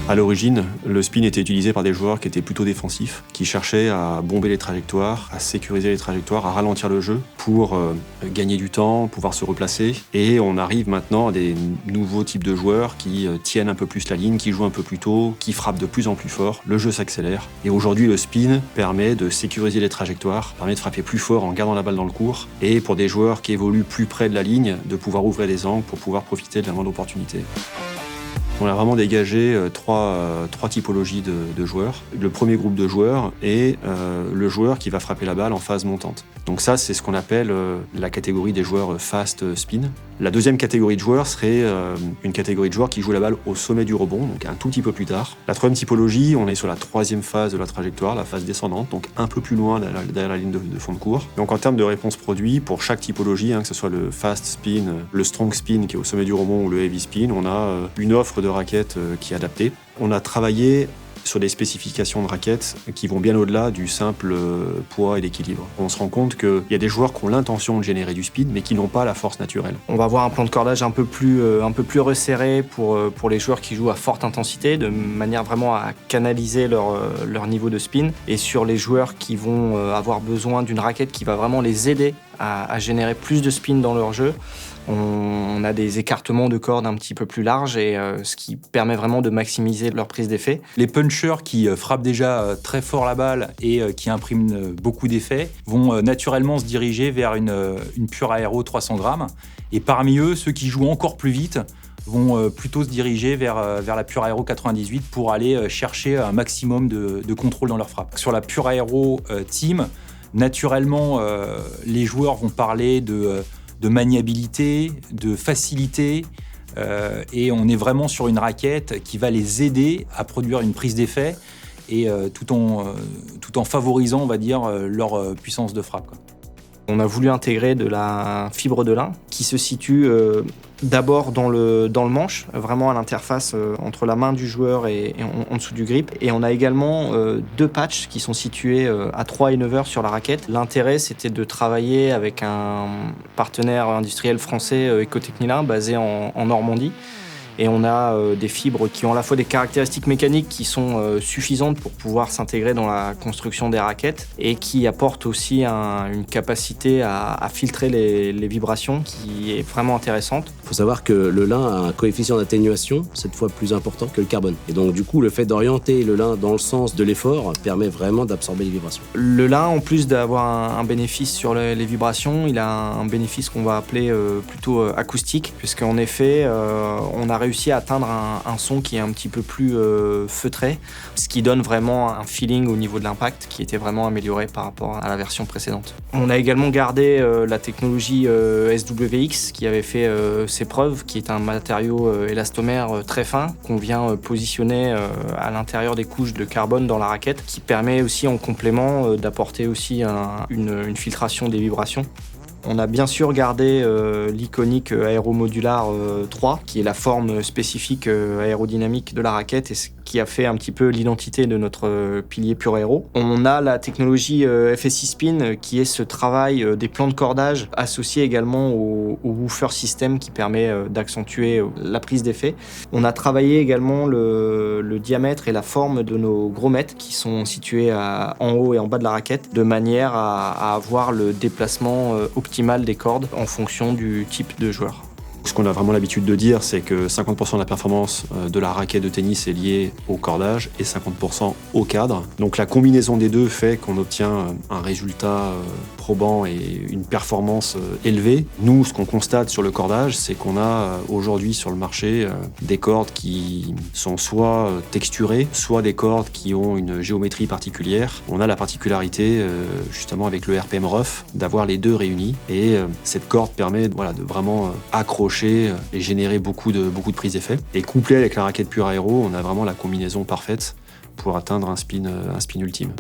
À l'origine, le spin était utilisé par des joueurs qui étaient plutôt défensifs, qui cherchaient à bomber les trajectoires, à sécuriser les trajectoires, à ralentir le jeu pour gagner du temps, pouvoir se replacer. Et on arrive maintenant à des nouveaux types de joueurs qui tiennent un peu plus la ligne, qui jouent un peu plus tôt, qui frappent de plus en plus fort. Le jeu s'accélère. Et aujourd'hui, le spin permet de sécuriser les trajectoires, permet de frapper plus fort en gardant la balle dans le court. Et pour des joueurs qui évoluent plus près de la ligne, de pouvoir ouvrir les angles pour pouvoir profiter de la moindre opportunité. On a vraiment dégagé trois typologies de joueurs. Le premier groupe de joueurs est le joueur qui va frapper la balle en phase montante. Donc ça, c'est ce qu'on appelle la catégorie des joueurs fast spin. La deuxième catégorie de joueurs serait une catégorie de joueurs qui jouent la balle au sommet du rebond, donc un tout petit peu plus tard. La troisième typologie, on est sur la troisième phase de la trajectoire, la phase descendante, donc un peu plus loin derrière la ligne de fond de cours. Donc en termes de réponse produit, pour chaque typologie, que ce soit le fast spin, le strong spin qui est au sommet du rebond ou le heavy spin, on a une offre de raquettes qui est adaptée. On a travaillé sur des spécifications de raquettes qui vont bien au-delà du simple poids et l'équilibre. On se rend compte qu'il y a des joueurs qui ont l'intention de générer du speed, mais qui n'ont pas la force naturelle. On va avoir un plan de cordage un peu plus resserré pour les joueurs qui jouent à forte intensité, de manière vraiment à canaliser leur niveau de spin. Et sur les joueurs qui vont avoir besoin d'une raquette qui va vraiment les aider à générer plus de spin dans leur jeu, on a des écartements de cordes un petit peu plus larges et ce qui permet vraiment de maximiser leur prise d'effet. Les punchers qui frappent déjà très fort la balle et qui impriment beaucoup d'effets vont naturellement se diriger vers une pure aéro 300 grammes. Et parmi eux, ceux qui jouent encore plus vite vont plutôt se diriger vers la pure aéro 98 pour aller chercher un maximum de contrôle dans leur frappe. Sur la pure aéro team, naturellement, les joueurs vont parler de maniabilité, de facilité, et on est vraiment sur une raquette qui va les aider à produire une prise d'effet et tout en favorisant, on va dire, leur puissance de frappe, quoi. On a voulu intégrer de la fibre de lin qui se situe d'abord dans le manche, vraiment à l'interface entre la main du joueur et en dessous du grip. Et on a également deux patchs qui sont situés à 3 et 9 heures sur la raquette. L'intérêt, c'était de travailler avec un partenaire industriel français, Ecotechnilin, basé en Normandie. Et on a des fibres qui ont à la fois des caractéristiques mécaniques qui sont suffisantes pour pouvoir s'intégrer dans la construction des raquettes et qui apportent aussi une capacité à filtrer les vibrations qui est vraiment intéressante. Il faut savoir que le lin a un coefficient d'atténuation 7 fois plus important que le carbone. Et donc du coup, le fait d'orienter le lin dans le sens de l'effort permet vraiment d'absorber les vibrations. Le lin, en plus d'avoir un bénéfice sur les vibrations, il a un bénéfice qu'on va appeler plutôt acoustique, puisqu'en effet, on a réussi à atteindre un son qui est un petit peu plus feutré, ce qui donne vraiment un feeling au niveau de l'impact qui était vraiment amélioré par rapport à la version précédente. On a également gardé la technologie SWX qui avait fait ses preuves, qui est un matériau élastomère très fin qu'on vient positionner à l'intérieur des couches de carbone dans la raquette, qui permet aussi en complément d'apporter aussi une filtration des vibrations. On a bien sûr gardé l'iconique Aéromodular 3, qui est la forme spécifique aérodynamique de la raquette et ce qui a fait un petit peu l'identité de notre pilier Pure Aero. On a la technologie FSI Spin, qui est ce travail des plans de cordage associé également au woofer system qui permet d'accentuer la prise d'effet. On a travaillé également le diamètre et la forme de nos grommettes qui sont situés en haut et en bas de la raquette, de manière à avoir le déplacement optimal des cordes en fonction du type de joueur. Ce qu'on a vraiment l'habitude de dire, c'est que 50% de la performance de la raquette de tennis est liée au cordage et 50% au cadre. Donc la combinaison des deux fait qu'on obtient un résultat probant et une performance élevée. Nous, ce qu'on constate sur le cordage, c'est qu'on a aujourd'hui sur le marché des cordes qui sont soit texturées, soit des cordes qui ont une géométrie particulière. On a la particularité, justement avec le RPM Rough, d'avoir les deux réunis. Et cette corde permet de vraiment accrocher et générer beaucoup de prise d'effet. Et couplé avec la raquette Pure Aero, on a vraiment la combinaison parfaite pour atteindre un spin ultime.